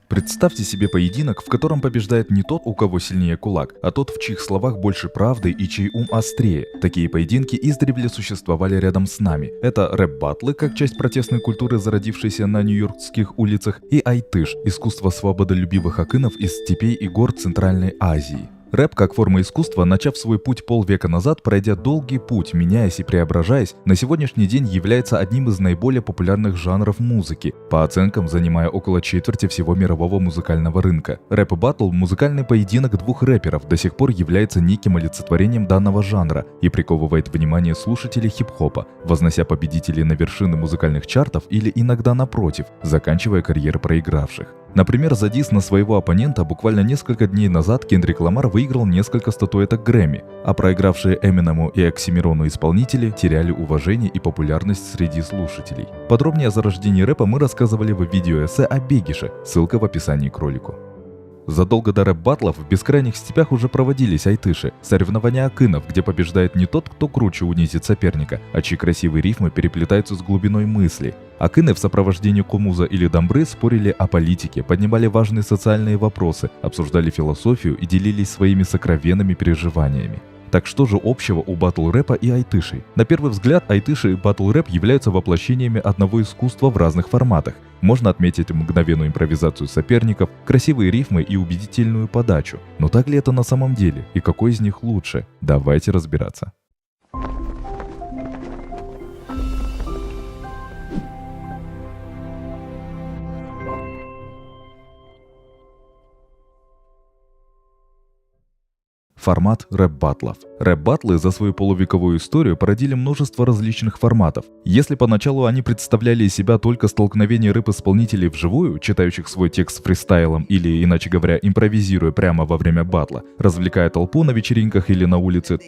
Представьте себе поединок, в котором побеждает не тот, у кого сильнее кулак, а тот, в чьих словах больше правды и чей ум острее. Такие поединки издревле существовали рядом с нами. Это рэп-баттлы, как часть протестной культуры, зародившейся на нью-йоркских улицах, и айтыш – искусство свободолюбивых акынов из степей и гор Центральной Азии. Рэп, как форма искусства, начав свой путь полвека назад, пройдя долгий путь, меняясь и преображаясь, на сегодняшний день является одним из наиболее популярных жанров музыки, по оценкам занимая около четверти всего мирового музыкального рынка. Рэп-баттл – музыкальный поединок двух рэперов, до сих пор является неким олицетворением данного жанра и приковывает внимание слушателей хип-хопа, вознося победителей на вершины музыкальных чартов или иногда напротив, заканчивая карьеры проигравших. Например, за дисс на своего оппонента буквально несколько дней назад Кендрик Ламар выиграл несколько статуэток Грэмми, а проигравшие Эминему и Оксимирону исполнители теряли уважение и популярность среди слушателей. Подробнее о зарождении рэпа мы рассказывали в видеоэссе о Бегише, ссылка в описании к ролику. Задолго до рэп-баттлов в бескрайних степях уже проводились айтыши, соревнования акынов, где побеждает не тот, кто круче унизит соперника, а чьи красивые рифмы переплетаются с глубиной мысли. Акыны в сопровождении кумуза или дамбры спорили о политике, поднимали важные социальные вопросы, обсуждали философию и делились своими сокровенными переживаниями. Так что же общего у батл-рэпа и айтышей? На первый взгляд, айтыши и батл-рэп являются воплощениями одного искусства в разных форматах. Можно отметить мгновенную импровизацию соперников, красивые рифмы и убедительную подачу. Но так ли это на самом деле? И какой из них лучше? Давайте разбираться. Формат рэп-баттлов. Рэп-баттлы за свою полувековую историю породили множество различных форматов. Если поначалу они представляли из себя только столкновение рэп-исполнителей вживую, читающих свой текст фристайлом или, иначе говоря, импровизируя прямо во время батла, развлекая толпу на вечеринках или на улице,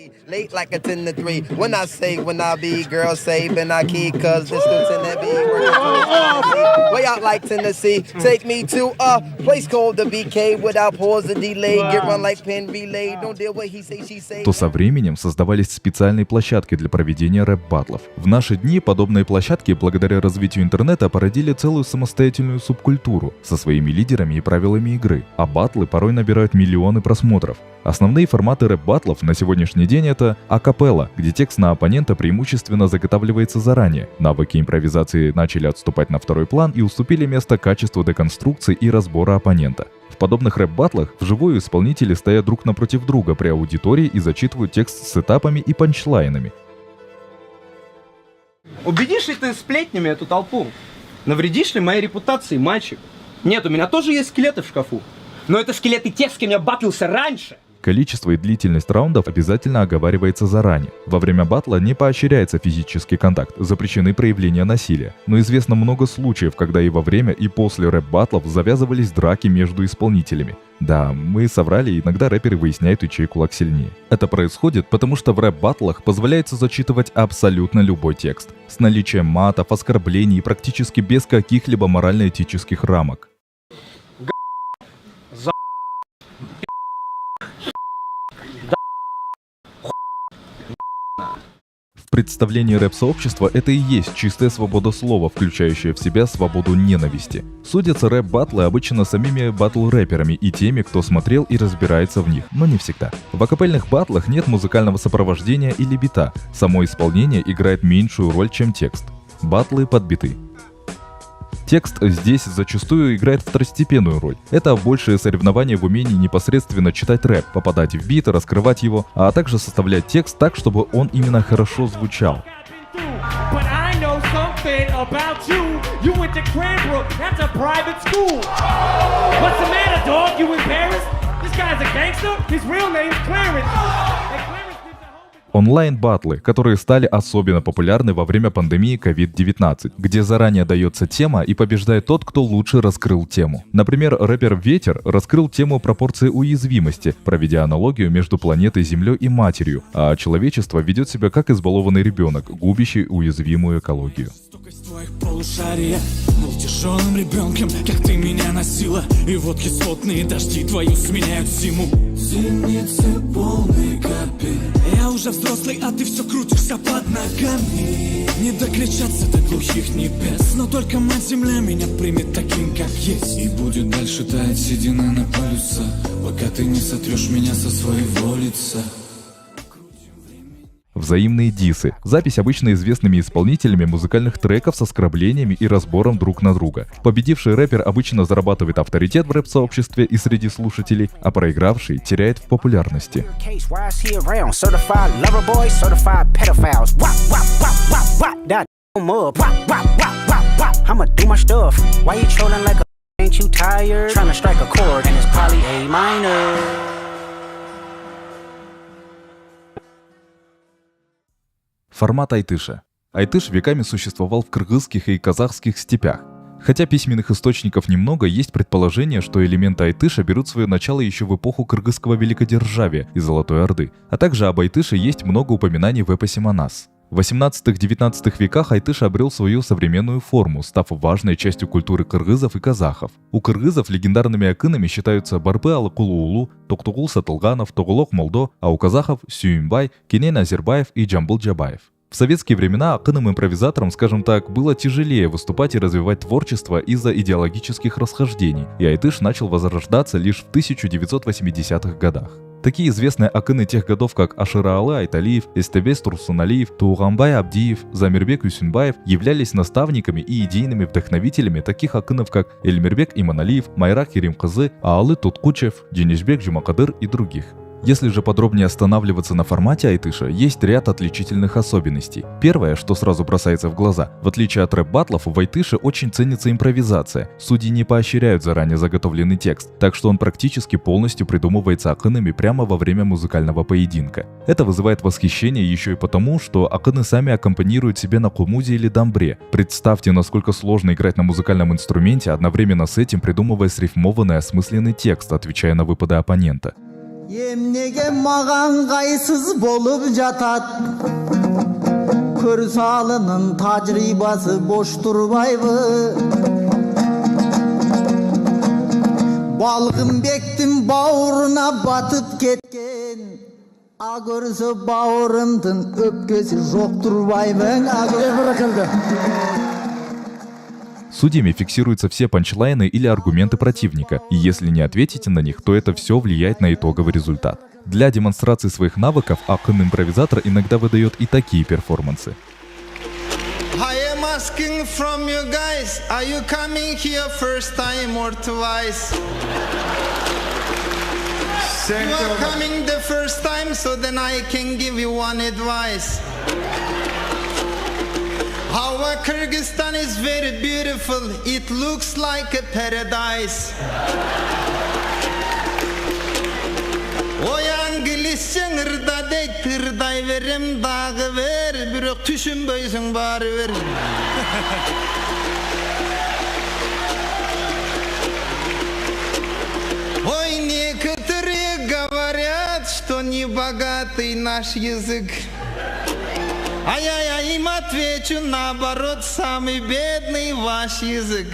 то со временем создавались специальные площадки для проведения рэп-баттлов. В наши дни подобные площадки, благодаря развитию интернета, породили целую самостоятельную субкультуру со своими лидерами и правилами игры, а баттлы порой набирают миллионы просмотров. Основные форматы рэп-баттлов на сегодняшний день это акапелла, где текст на оппонента преимущественно заготавливается заранее. Навыки импровизации начали отступать на второй план и уступили место качеству деконструкции и разбора оппонента. В подобных рэп-баттлах вживую исполнители стоят друг напротив друга при аудитории и зачитывают текст с этапами и панчлайнами. Убедишь ли ты сплетнями эту толпу? Навредишь ли моей репутации, мальчик? Нет, у меня тоже есть скелеты в шкафу. Но это скелеты тех, с кем я батлился раньше. Количество и длительность раундов обязательно оговаривается заранее. Во время батла не поощряется физический контакт, запрещены проявления насилия. Но известно много случаев, когда и во время, и после рэп-батлов завязывались драки между исполнителями. Да, мы соврали, иногда рэперы выясняют, и чей кулак сильнее. Это происходит, потому что в рэп-баттлах позволяется зачитывать абсолютно любой текст, с наличием матов, оскорблений и практически без каких-либо морально-этических рамок. В представлении рэп-сообщества это и есть чистая свобода слова, включающая в себя свободу ненависти. Судятся рэп-баттлы обычно самими батл-рэперами и теми, кто смотрел и разбирается в них, но не всегда. В акапельных баттлах нет музыкального сопровождения или бита, само исполнение играет меньшую роль, чем текст. Баттлы под биты. Текст здесь зачастую играет второстепенную роль. Это большее соревнование в умении непосредственно читать рэп, попадать в бит, раскрывать его, а также составлять текст так, чтобы он именно хорошо звучал. Онлайн-баттлы, которые стали особенно популярны во время пандемии COVID-19, где заранее дается тема и побеждает тот, кто лучше раскрыл тему. Например, рэпер Ветер раскрыл тему пропорции уязвимости, проведя аналогию между планетой Землей и Матерью, а человечество ведет себя как избалованный ребенок, губящий уязвимую экологию. Твоих полушария был тяжелым ребенком, как ты меня носила. И вот кислотные дожди твою сменяют зиму. Зеницы полные капель. Я уже взрослый, а ты все крутишься под ногами. Не докричаться до глухих небес, но только мать земля меня примет таким, как есть. И будет дальше таять седина на полюса, пока ты не сотрешь меня со своего лица. Взаимные дисы. Запись обычно известными исполнителями музыкальных треков с оскорблениями и разбором друг на друга. Победивший рэпер обычно зарабатывает авторитет в рэп-сообществе и среди слушателей, а проигравший теряет в популярности. Формат айтыша. Айтыш веками существовал в кыргызских и казахских степях. Хотя письменных источников немного, есть предположение, что элементы айтыша берут свое начало еще в эпоху кыргызского великодержавия и Золотой Орды, а также об айтыше есть много упоминаний в эпосе Манас. В 18-19 веках айтыш обрел свою современную форму, став важной частью культуры кыргызов и казахов. У кыргызов легендарными акынами считаются Барбы Алыкулуулу, Токтугул Сатылганов, Тоголок Молдо, а у казахов Сюимбай, Кенен Азербаев и Джамбыл Джабаев. В советские времена акыным-импровизаторам, скажем так, было тяжелее выступать и развивать творчество из-за идеологических расхождений, и айтыш начал возрождаться лишь в 1980-х годах. Такие известные акыны тех годов, как Ашыраалы Айталиев, Эстебес Турсуналиев, Туғанбай Абдиев, Замирбек Юсюнбаев, являлись наставниками и идейными вдохновителями таких акынов, как Эльмирбек Иманалиев, Майра Керимкызы, Аалы Туткучев, Денисбек Жумакадыр и других. Если же подробнее останавливаться на формате айтыша, есть ряд отличительных особенностей. Первое, что сразу бросается в глаза, в отличие от рэп-баттлов, в айтыше очень ценится импровизация. Судьи не поощряют заранее заготовленный текст, так что он практически полностью придумывается акынами прямо во время музыкального поединка. Это вызывает восхищение еще и потому, что акыны сами аккомпанируют себе на кумузе или дамбре. Представьте, насколько сложно играть на музыкальном инструменте, одновременно с этим придумывая срифмованный осмысленный текст, отвечая на выпады оппонента. Emnege mağan gaysız bolup jatat Kör salının tacribası boş durmaydı Balgın bektim bağrına batıp ketken A görse bağrımdın öpkesi joktur baymen Судьями фиксируются все панчлайны или аргументы противника, и если не ответите на них, то это все влияет на итоговый результат. Для демонстрации своих навыков акын-импровизатор иногда выдает и такие перформансы. I am asking from you guys, are you coming here first time or twice? You are coming the first time, so then I can give you one advice. Our Kyrgyzstan is very beautiful, it looks like a paradise. Oy İngilizcen ırda deyt tırday verem dağı ver, bürok düşünböysün bari ver. Ой, некоторые говорят, что не богатый наш язык. А я им отвечу, наоборот, самый бедный ваш язык.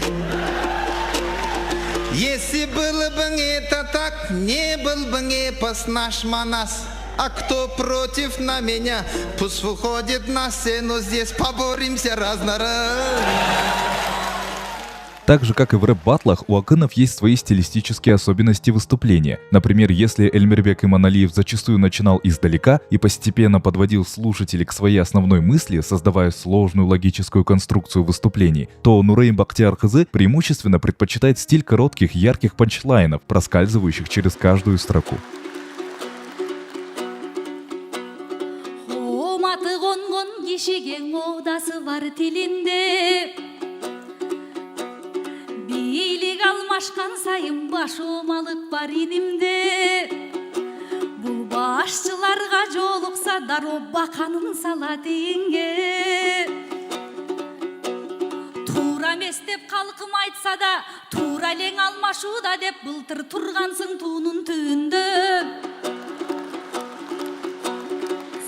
Если было бы это так, не был бы эпос наш Манас. А кто против на меня, пусть выходит на сцену, здесь поборемся раз на раз. Так же, как и в рэп-баттлах, у акынов есть свои стилистические особенности выступления. Например, если Эльмирбек Иманалиев зачастую начинал издалека и постепенно подводил слушателей к своей основной мысли, создавая сложную логическую конструкцию выступлений, то Нурейм Бахтиярхызы преимущественно предпочитает стиль коротких, ярких панчлайнов, проскальзывающих через каждую строку. Бийлик алмашкан сайын баш оомалык бар инимде Бул башчыларга жолукса дароо баканын сала дегенге Туура эмес деп калкым айтса да туура элең алмашууда деп былтыр тургансың туунун түбүндө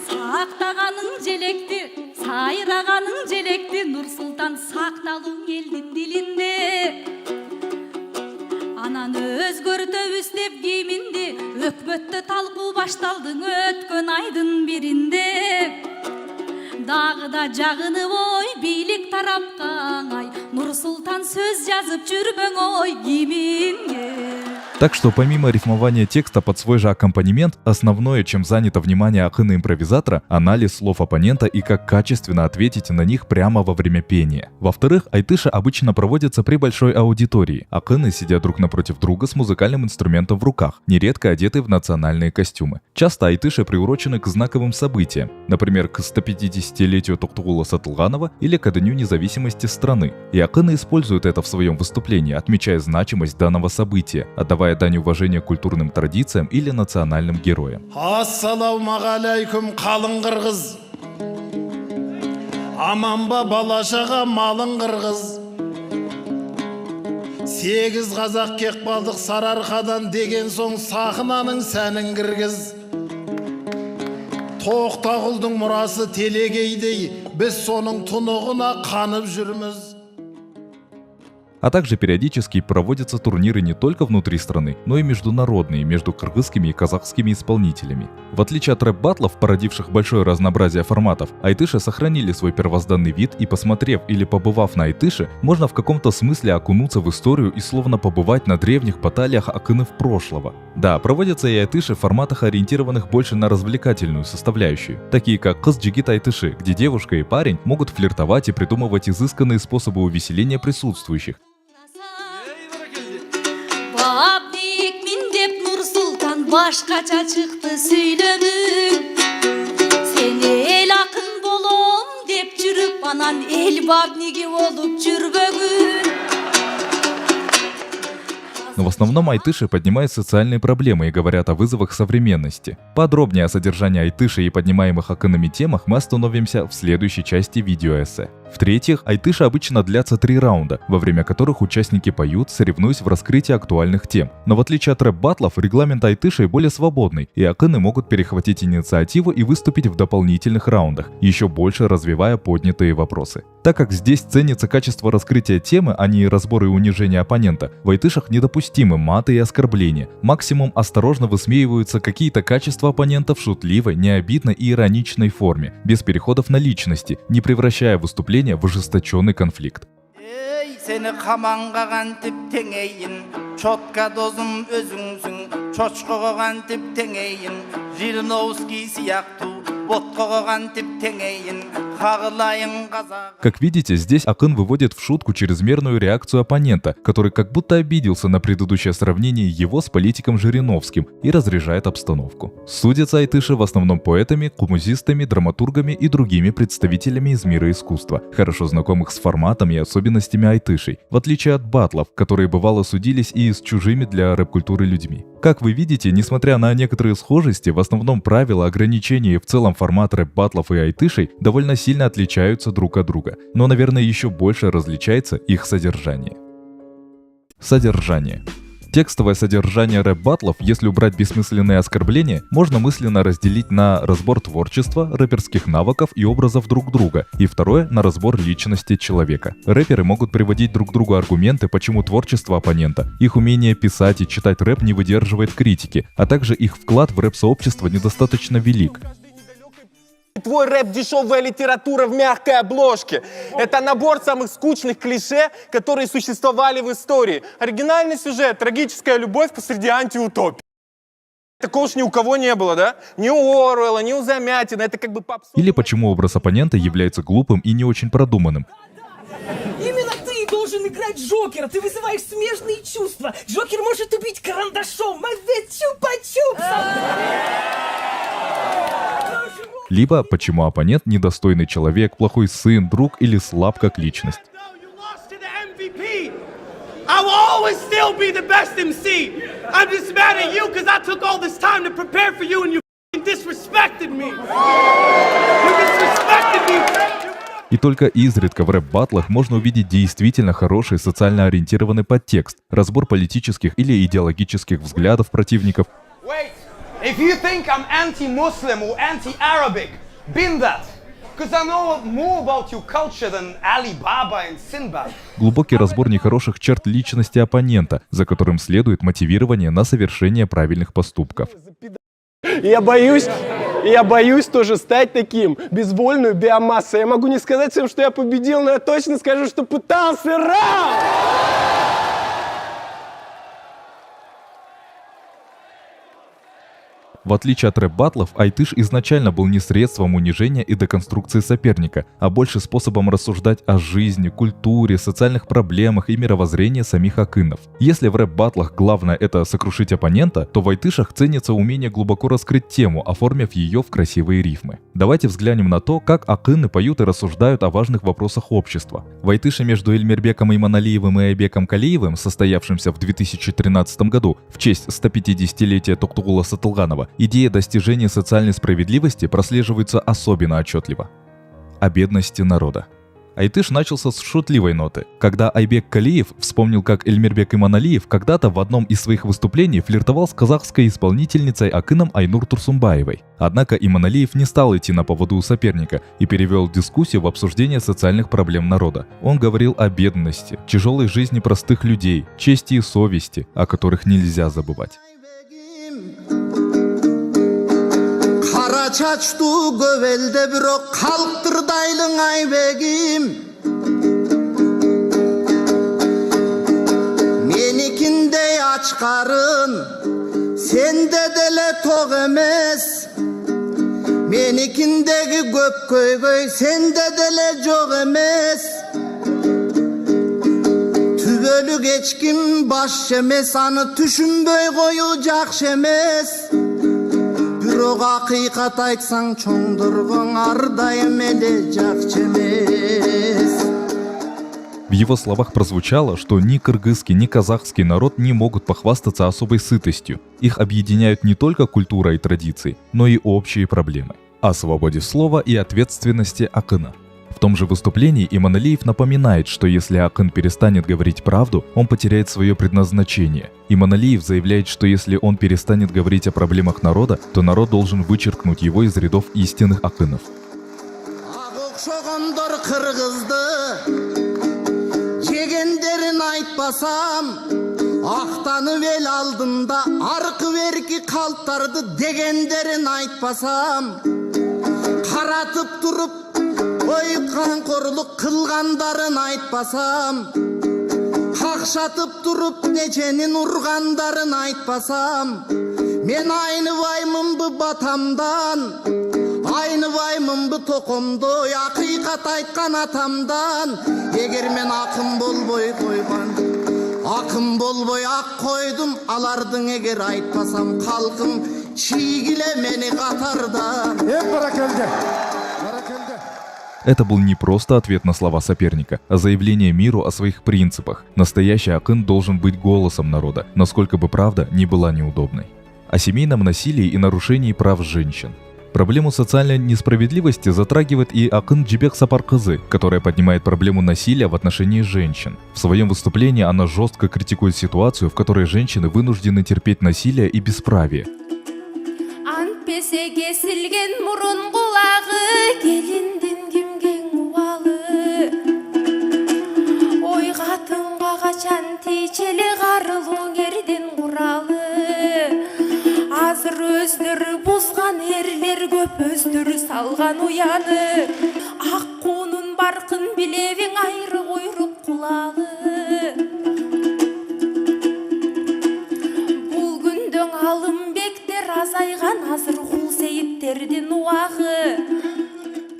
Сактаганың желекти сайраганың желекти Нурсултан сакталуң элдин дилинде. Анан өзгөртөбүз деп кийиминди, өкмөттө талкуу башталдың өткөн айдын биринде. Дагы да жагынып ой, бийлик тарапка аңай, Нурсултан сөз жазып жүрбөң ой киминге. Так что помимо рифмования текста под свой же аккомпанемент, основное, чем занято внимание акына-импровизатора, анализ слов оппонента и как качественно ответить на них прямо во время пения. Во-вторых, айтыши обычно проводятся при большой аудитории. Акыны сидят друг напротив друга с музыкальным инструментом в руках, нередко одеты в национальные костюмы. Часто айтыши приурочены к знаковым событиям, например, к 150-летию Токтугула Сатылганова или ко Дню независимости страны. И акыны используют это в своем выступлении, отмечая значимость данного события, отдавая дань уважения культурным традициям или национальным героям. Ассалаумағалейкум қалың қырғыз, аманба балашаға малың қырғыз. 8 қазақ кек балдық Сарыарқадан деген соң сахнаның сәнін кіргіз. Тоқтағұлдың мұрасы телегейдей, біз соның тұнығына қанып жүрміз. А также периодически проводятся турниры не только внутри страны, но и международные между кыргызскими и казахскими исполнителями. В отличие от рэп-баттлов, породивших большое разнообразие форматов, айтыши сохранили свой первозданный вид, и посмотрев или побывав на айтыши, можно в каком-то смысле окунуться в историю и словно побывать на древних баталиях акынов прошлого. Да, проводятся и айтыши в форматах, ориентированных больше на развлекательную составляющую, такие как кыз-джигит айтыши, где девушка и парень могут флиртовать и придумывать изысканные способы увеселения присутствующих. Бабник мин деп Нурсултан башкача чыкты сүйлөмүң. Сен эл акын болом деп жүрүп, анан эл бабниги болуп жүрбөгүн. Но в основном айтыши поднимают социальные проблемы и говорят о вызовах современности. Подробнее о содержании айтыши и поднимаемых акынами темах мы остановимся в следующей части видеоэссе. В-третьих, айтыши обычно длятся 3 раунда, во время которых участники поют, соревнуясь в раскрытии актуальных тем. Но в отличие от рэп-баттлов, регламент айтыши более свободный, и акыны могут перехватить инициативу и выступить в дополнительных раундах, еще больше развивая поднятые вопросы. Так как здесь ценится качество раскрытия темы, а не разбор и унижение оппонента, в айтышах недопустимы маты и оскорбления. Максимум осторожно высмеиваются какие-то качества оппонента в шутливой, необидной и ироничной форме, без переходов на личности, не превращая выступление в ожесточенный конфликт. Seni kamanga kantip tengeyin, çotka dozum özüngsün, çoçkoga kantip tengeyin, Жириновский сиякту, боткога кантип теңейин, кагылайын казак. Как видите, здесь акын выводит в шутку чрезмерную реакцию оппонента, который как будто обиделся на предыдущее сравнение его с политиком Жириновским и разряжает обстановку. Судятся айтыши в основном поэтами, кумузистами, драматургами и другими представителями из мира искусства, хорошо знакомых с форматом и особенностями айтышей, в отличие от баттлов, которые бывало судились и с чужими для рэп-культуры людьми. Как вы видите, несмотря на некоторые схожести, в основном правила, ограничения и в целом формат рэп-баттлов и айтышей довольно сильно отличаются друг от друга, но, наверное, еще больше различается их содержание. Содержание. Текстовое содержание рэп-баттлов, если убрать бессмысленные оскорбления, можно мысленно разделить на разбор творчества, рэперских навыков и образов друг друга, и второе — на разбор личности человека. Рэперы могут приводить друг другу аргументы, почему творчество оппонента, их умение писать и читать рэп не выдерживает критики, а также их вклад в рэп-сообщество недостаточно велик. Твой рэп — дешевая литература в мягкой обложке. Это набор самых скучных клише, которые существовали в истории. Оригинальный сюжет, трагическая любовь посреди антиутопии. Такого уж ни у кого не было, да? Ни у Оруэлла, ни у Замятина. Это как бы попсовый... Или почему образ оппонента является глупым и не очень продуманным. Именно ты должен играть Джокера. Ты вызываешь смежные чувства. Джокер может убить карандашом. Либо почему оппонент недостойный человек, плохой сын, друг или слаб как личность. I will always still be the best MC. I'm just mad at you because I took all this time to prepare for you and you disrespected me. You disrespected me. И только изредка в рэп-баттлах можно увидеть действительно хороший социально ориентированный подтекст, разбор политических или идеологических взглядов противников. Wait, if you think I'm anti-Muslim or anti-Arabic, bin that. Because I know more about your culture than Ali Baba and Sinbad. Глубокий разбор нехороших черт личности оппонента, за которым следует мотивирование на совершение правильных поступков. Я боюсь тоже стать таким, безвольную биомассой. Я могу не сказать всем, что я победил, но я точно скажу, что пытался. В отличие от рэп-баттлов, Айтыш изначально был не средством унижения и деконструкции соперника, а больше способом рассуждать о жизни, культуре, социальных проблемах и мировоззрении самих акынов. Если в рэп-баттлах главное это сокрушить оппонента, то в айтышах ценится умение глубоко раскрыть тему, оформив ее в красивые рифмы. Давайте взглянем на то, как акыны поют и рассуждают о важных вопросах общества. В айтыше между Эльмирбеком Иманалиевым и Айбеком Калиевым, состоявшемся в 2013 году в честь 150-летия Токтугула Сатылганова, идея достижения социальной справедливости прослеживается особенно отчетливо. О бедности народа. Айтыш начался с шутливой ноты, когда Айбек Калиев вспомнил, как Эльмирбек Иманалиев когда-то в одном из своих выступлений флиртовал с казахской исполнительницей акыном Айнур Турсумбаевой. Однако Иманалиев не стал идти на поводу у соперника и перевел дискуссию в обсуждение социальных проблем народа. Он говорил о бедности, тяжелой жизни простых людей, чести и совести, о которых нельзя забывать. Kara çaçtı gövelde bürok kalktırdaylın Aybegim Menikinde aç karın sende dele tok emes Menikindeki göp köy sende dele çok emes Tübölü geçkin baş şemes anı düşünböy koyu jak şemes Бирок акыйкат айтсаң чоңдургуң ардайым эле жакчы эмес. В его словах прозвучало, что ни кыргызский, ни казахский народ не могут похвастаться особой сытостью. Их объединяют не только культура и традиции, но и общие проблемы. О свободе слова и ответственности акына. В том же выступлении Иманалиев напоминает, что если акын перестанет говорить правду, он потеряет свое предназначение. Иманалиев заявляет, что если он перестанет говорить о проблемах народа, то народ должен вычеркнуть его из рядов истинных акынов. Ақтанып ел алдында арқы берки қалттарды дегендерін айтпасам қаратып тұрып ойытқан қорлық қылғандарын айтпасам қақшатып тұрып неченін ұрғандарын айтпасам мен айныбаймын бұ батамдан айныбаймын бұ тоқымдой ақиқат айтқан атамдан егер мен ақын болбой қойған Акым болбой ак койдум, алардың эгер айтпасам халкым чийгиле мени катарда. Это был не просто ответ на слова соперника, а заявление миру о своих принципах. Настоящий акын должен быть голосом народа, насколько бы правда ни была неудобной. О семейном насилии и нарушении прав женщин. Проблему социальной несправедливости затрагивает и акын Джибек Сапаркызы, которая поднимает проблему насилия в отношении женщин. В своем выступлении она жестко критикует ситуацию, в которой женщины вынуждены терпеть насилие и бесправие. Азыр өздөрү бузган эрлер көп өздөрү салган уяны ак куунун баркын билебиң айры куйрук кулагы бул күндөң алымбектер азайган азыр кулсейиттердин убагы.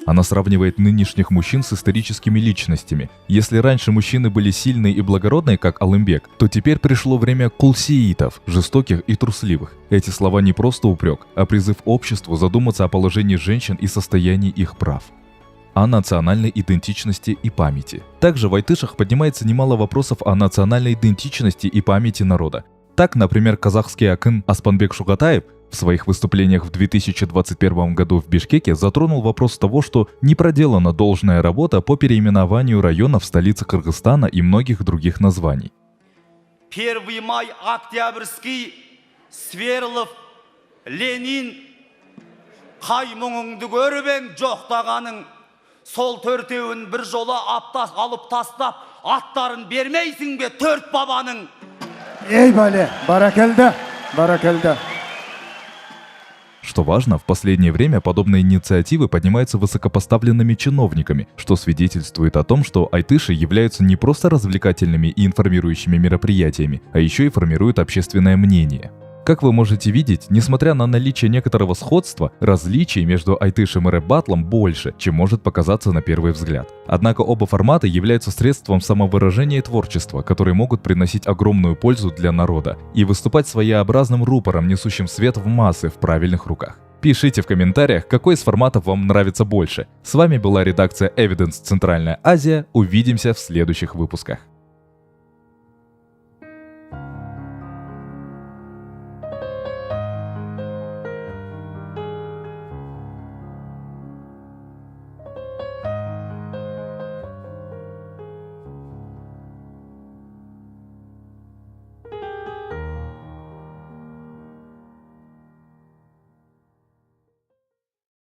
Она сравнивает нынешних мужчин с историческими личностями. Если раньше мужчины были сильные и благородные, как Алымбек, то теперь пришло время кулсиитов, жестоких и трусливых. Эти слова не просто упрек, а призыв обществу задуматься о положении женщин и состоянии их прав. О национальной идентичности и памяти. Также в айтышах поднимается немало вопросов о национальной идентичности и памяти народа. Так, например, казахский акын Аспанбек Шугатаев в своих выступлениях в 2021 году в Бишкеке затронул вопрос того, что не проделана должная работа по переименованию районов столицы Кыргызстана и многих других названий. Первый май, Октябрьский, Сверлов, Ленин, Каймоңыңды көрбең жоқтағаның сол төртеуін бір жола алып тастап, аттарын бермейсің бе төрт бабаның? Ей, Бале, баракелда, баракелда. Что важно, в последнее время подобные инициативы поднимаются высокопоставленными чиновниками, что свидетельствует о том, что айтыши являются не просто развлекательными и информирующими мероприятиями, а еще и формируют общественное мнение. Как вы можете видеть, несмотря на наличие некоторого сходства, различий между айтышем и рэп-баттлом больше, чем может показаться на первый взгляд. Однако оба формата являются средством самовыражения и творчества, которые могут приносить огромную пользу для народа и выступать своеобразным рупором, несущим свет в массы в правильных руках. Пишите в комментариях, какой из форматов вам нравится больше. С вами была редакция Evidence Центральная Азия. Увидимся в следующих выпусках.